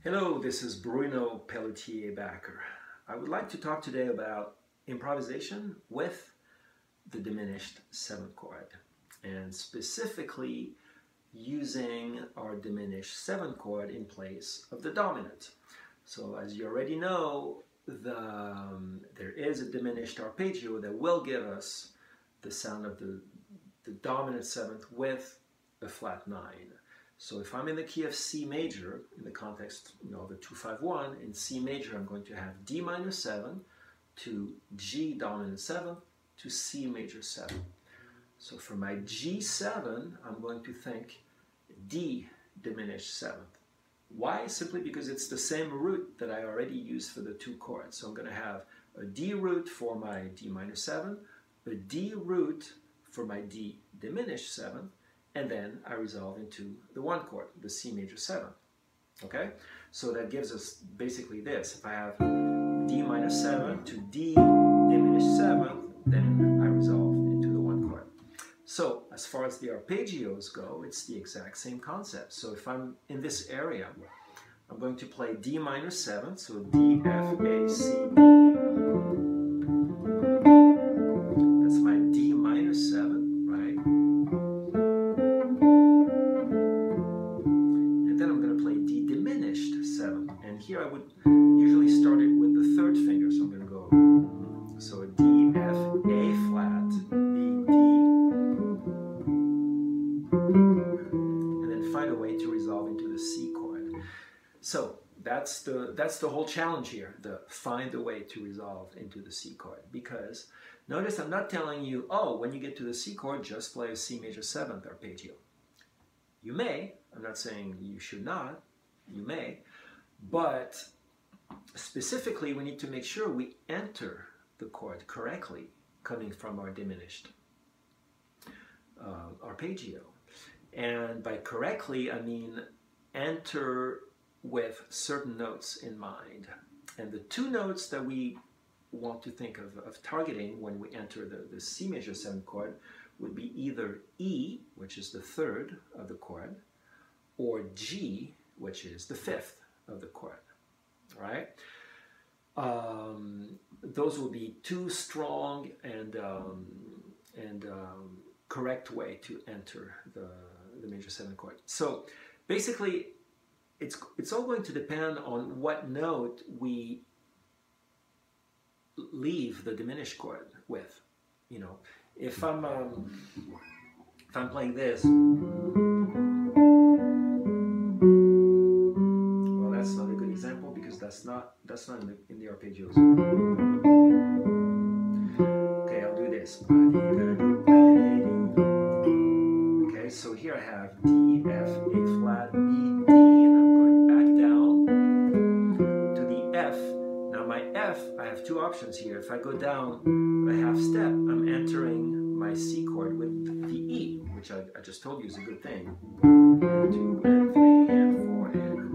Hello, this is Bruno Backer. I would like to talk today about improvisation with the diminished seventh chord, and specifically using our diminished seventh chord in place of the dominant. So as you already know, there is a diminished arpeggio that will give us the sound of the dominant seventh with a flat 9. So if I'm in the key of C major, in the context of the 2-5-1, in C major I'm going to have D minor 7 to G dominant 7 to C major 7. So for my G7, I'm going to think D diminished 7th. Why? Simply because it's the same root that I already used for the two chords. So I'm going to have a D root for my D minor 7, a D root for my D diminished 7, and then I resolve into the one chord, the C major 7. Okay? So that gives us basically this. If I have D minor 7 to D diminished 7, then I resolve into the one chord. So as far as the arpeggios go, it's the exact same concept. So if I'm in this area, I'm going to play D minor 7, so D, F, A, C, B. That's my D minor 7, right? And then I'm going to play D diminished 7. And here I would usually start it with the third finger, so I'm going to go, so D, F, A flat, B, D, and then find a way to resolve into the C chord. So that's the whole challenge here, the find a way to resolve into the C chord. Because notice I'm not telling you, oh, when you get to the C chord, just play a C major 7th arpeggio. You may, I'm not saying you should not, you may, but specifically we need to make sure we enter the chord correctly coming from our diminished arpeggio. And by correctly, I mean enter with certain notes in mind. And the two notes that we want to think of targeting when we enter the C major 7th chord would be either E, which is the third of the chord, or G, which is the 5th of the chord, right? Those will be two strong and correct way to enter the major 7th chord. So basically, it's all going to depend on what note we leave the diminished chord with. You know, if I'm playing this, well, that's not a good example because that's not in the arpeggios. Okay, I'll do this. Okay, so here I have D, F, A flat, B, D, and I'm going back down to the F. Now my F, I have two options here. If I go down a half step, I'm entering my C chord with the E, which I just told you is a good thing. 1, 2, and 3, and 4, and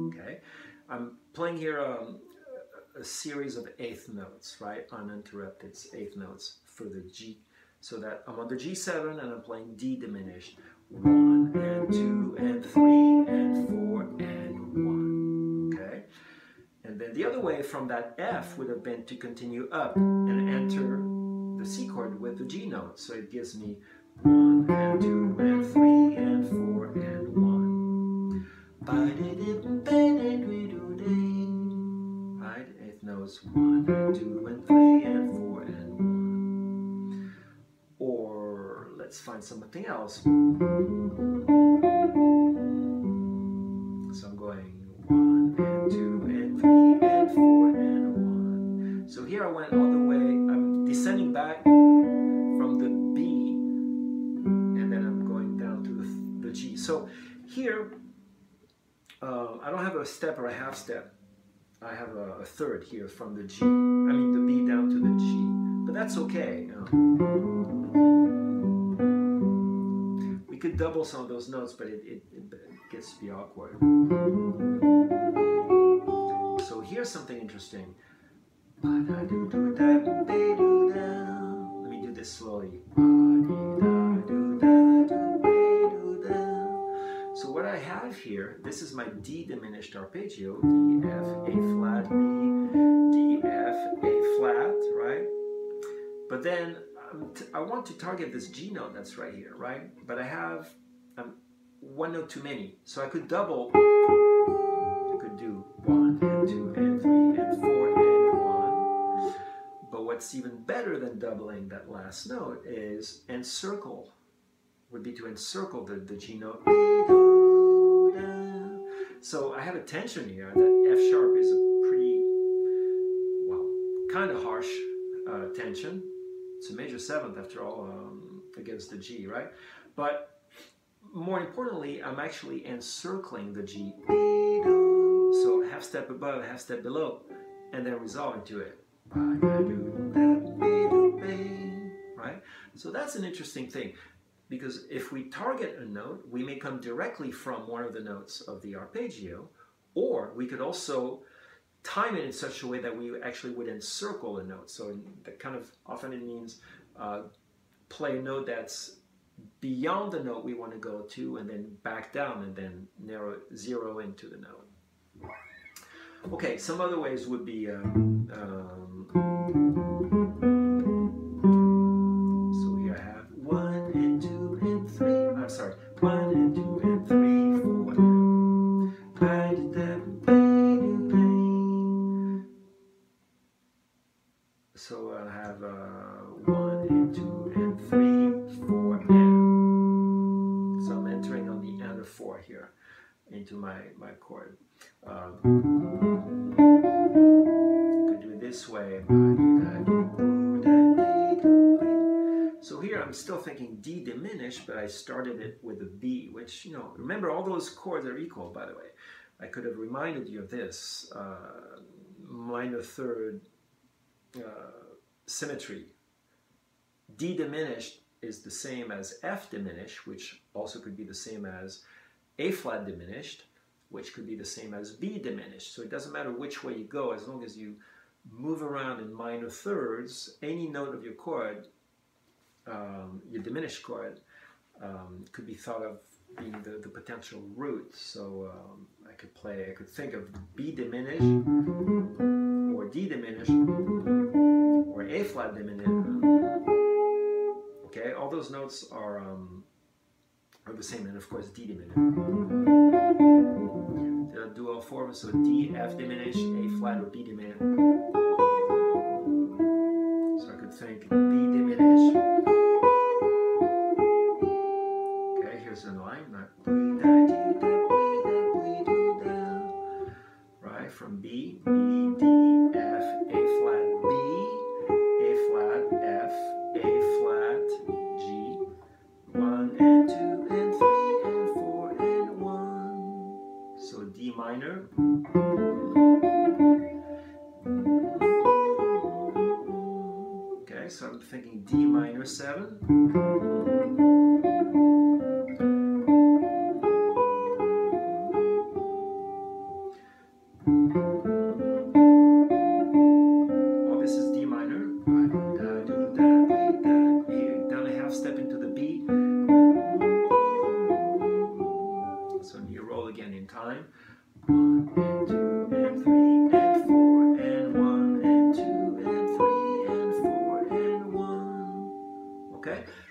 1. Okay, I'm playing here a series of eighth notes, right? Uninterrupted eighth notes for the G. So that I'm on the G7 and I'm playing D diminished. 1, and 2, and 3, and 4, and 1. Okay? And then the other way from that F would have been to continue up and enter the C chord with the G note. So it gives me 1, and 2, and 3, and 4, and 1. Right? Eighth notes 1, and 2, and 3, and 4, and 1. Or let's find something else. So I'm going 1, and 2, and 3, and 4, and 1. So here I went all the way, I'm descending back from the B, and then I'm going down to the G. So here, I don't have a step or a half step. I have a third here from the G. I mean the B down to the G. But that's okay. We could double some of those notes, but it gets to be awkward. So here's something interesting. Let me do this slowly. So what I have 5 here, this is my D diminished arpeggio, D, F, A flat, B, D, F, A flat, right? But then I want to target this G note that's right here, right? But I have one note too many, so I could double. I could do 1 and 2 and 3 and 4 and 1. But what's even better than doubling that last note is encircle. Would be to encircle the G note. So I have a tension here. That F sharp is a pretty, well, kind of harsh tension. It's a major 7th after all, against the G, right? But more importantly, I'm actually encircling the G. So half step above, half step below, and then resolving to it. Right? So that's an interesting thing, because if we target a note, we may come directly from one of the notes of the arpeggio, or we could also time it in such a way that we actually would encircle a note. So that kind of often it means play a note that's beyond the note we want to go to, and then back down, and then zero into the note. Okay, some other ways would be so here I have 1 and 2 and 3. I'm sorry, 1 and 2 and 3, 4. So I have 1 and 2 and 3, 4 and. So I'm entering on the end of 4 here into my chord. You could do it this way. So here I'm still thinking D diminished, but I started it with a B, which, you know, remember all those chords are equal, by the way. I could have reminded you of this minor third symmetry. D diminished is the same as F diminished, which also could be the same as A flat diminished, which could be the same as B diminished. So it doesn't matter which way you go, as long as you move around in minor thirds, any note of your chord, your diminished chord, could be thought of being the potential root. So I could think of B diminished, or D diminished, or A flat diminished. Okay, all those notes are the same, and of course D diminished. Did I do all 4 of them? So D, F diminished, A flat, or B diminished. So I could think B diminished. Okay, here's the line. Right, from B, B, D, F, A flat, B, A flat, F, A flat, G, 1 and 2 and 3 and 4 and 1. So D minor. Okay, so I'm thinking D minor 7.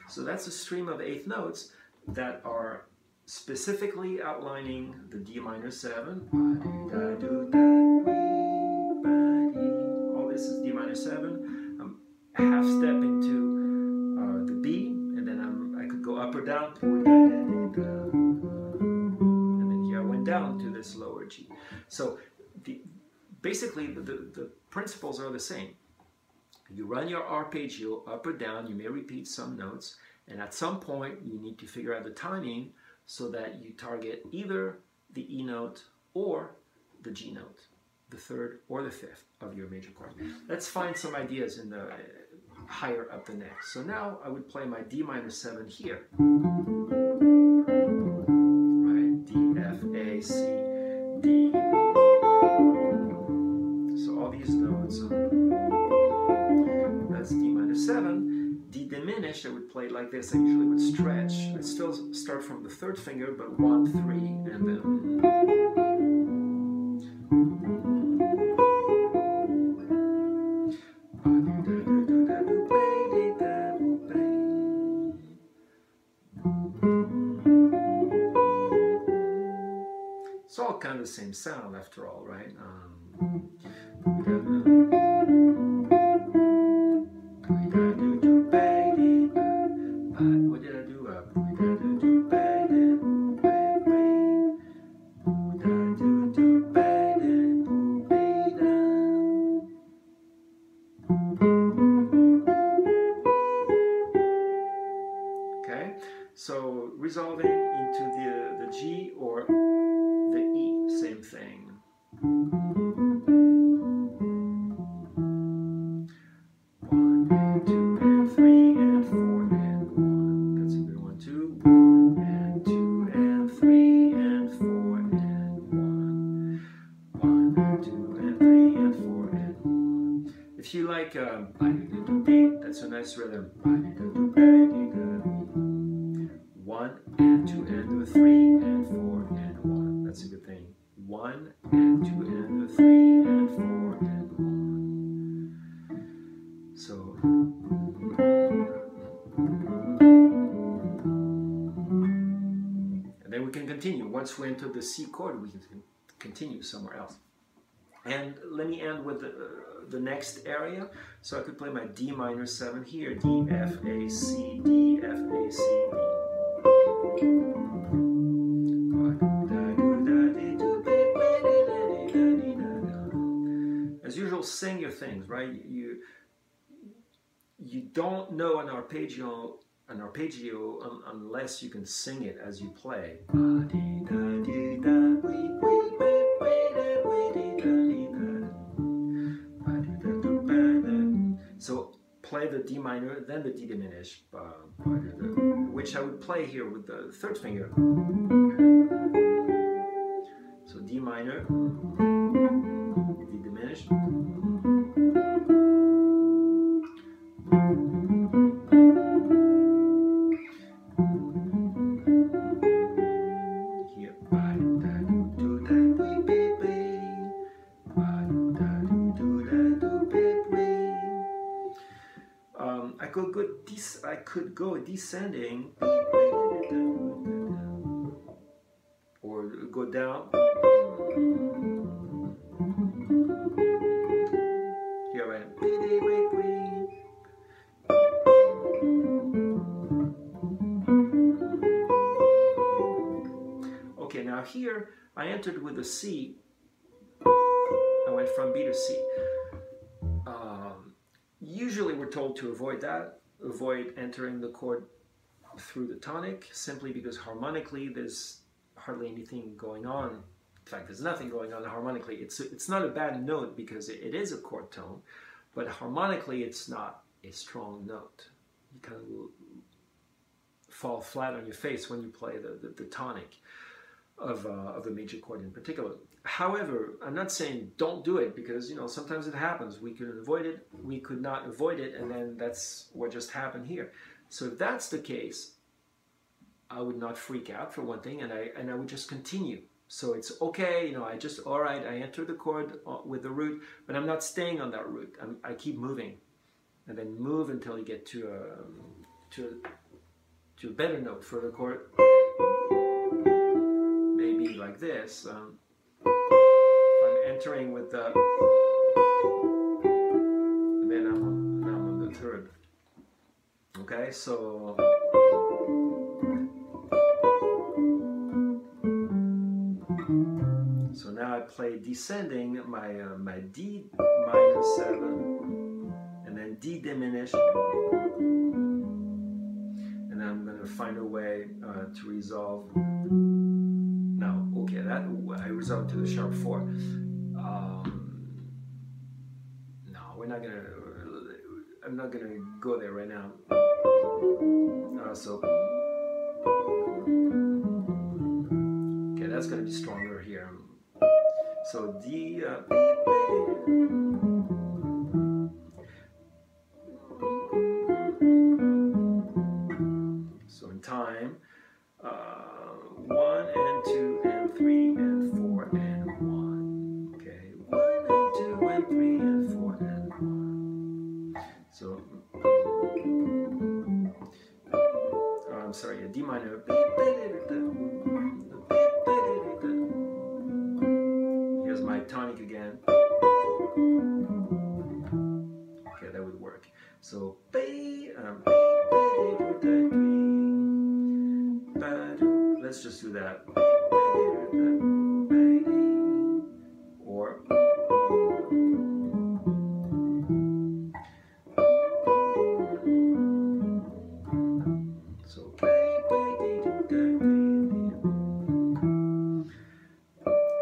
So that's a stream of 8th notes that are specifically outlining the D minor 7. All this is D minor 7. I'm half step into the B, and then I could go up or down. And then here I went down to this lower G. So basically the principles are the same. You run your arpeggio up or down, you may repeat some notes, and at some point you need to figure out the timing so that you target either the E note or the G note, the 3rd or the 5th of your major chord. Let's find some ideas in the higher up the neck. So now I would play my D minor 7 here. Right? D, F, A, C, D. So all these notes. That's D minor 7, D diminished. diminished, I would play it like this. I usually would stretch. I still start from the third finger, but 1, 3, and then. It's all kind of the same sound after all, right? What did I do? Okay, so resolving into the G or the E, same thing. 1 and 2 and 3 and 4 and 1. That's a good one too. 1 and 2 and 3 and 4 and 1. 1 and 2 and 3 and 4 and 1. If you like, that's a nice rhythm. 1 and 2 and 3 and 4 and 1. That's a good thing. 1 and 2 and 3 and 4 and 1. So. And then we can continue. Once we enter the C chord, we can continue somewhere else. And let me end with the next area. So I could play my D minor 7 here. D, F, A, C, D, F, A, C, D. As usual, sing your things, right? You don't know an arpeggio unless you can sing it as you play. So play the D minor, then the D diminished, which I would play here with the third finger. So D minor, D diminished. Here. I could go descending or go down. Here I am. Okay, now here I entered with a C. I went from B to C. Usually we're told to avoid that, avoid entering the chord through the tonic, simply because harmonically there's hardly anything going on. In fact, there's nothing going on harmonically. It's not a bad note because it is a chord tone, but harmonically it's not a strong note. You kind of fall flat on your face when you play the tonic of a major chord in particular. However, I'm not saying don't do it, because sometimes it happens. We could avoid it, we could not avoid it, and then that's what just happened here. So if that's the case, I would not freak out, for one thing, and I would just continue. So it's okay, all right, I enter the chord with the root, but I'm not staying on that root. I keep moving, and then move until you get to a better note for the chord. Maybe like this. I'm entering with the, and then I'm on the third. Okay, so now I play descending my D minor 7, and then D diminished, and I'm gonna find a way to resolve. No, okay, that I resolved to the sharp 4. No, I'm not gonna go there right now. So okay, that's gonna be stronger here. So D. my tonic again. Okay, that would work. So let's just do that. Or so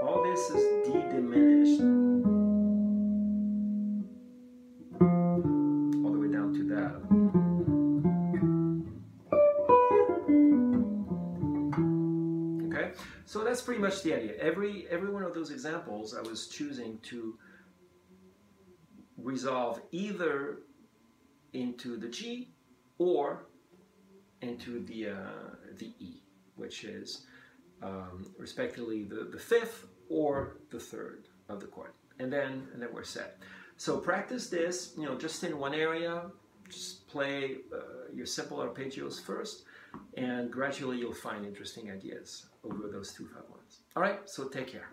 all this is D diminished all the way down to that. Okay, so that's pretty much the idea. Every one of those examples I was choosing to resolve either into the G or into the E, which is respectively the fifth or the third of the chord, and then we're set. So practice this, you know, just in one area. Just play your simple arpeggios first, and gradually you'll find interesting ideas over those 2 5 1s. All right, so take care.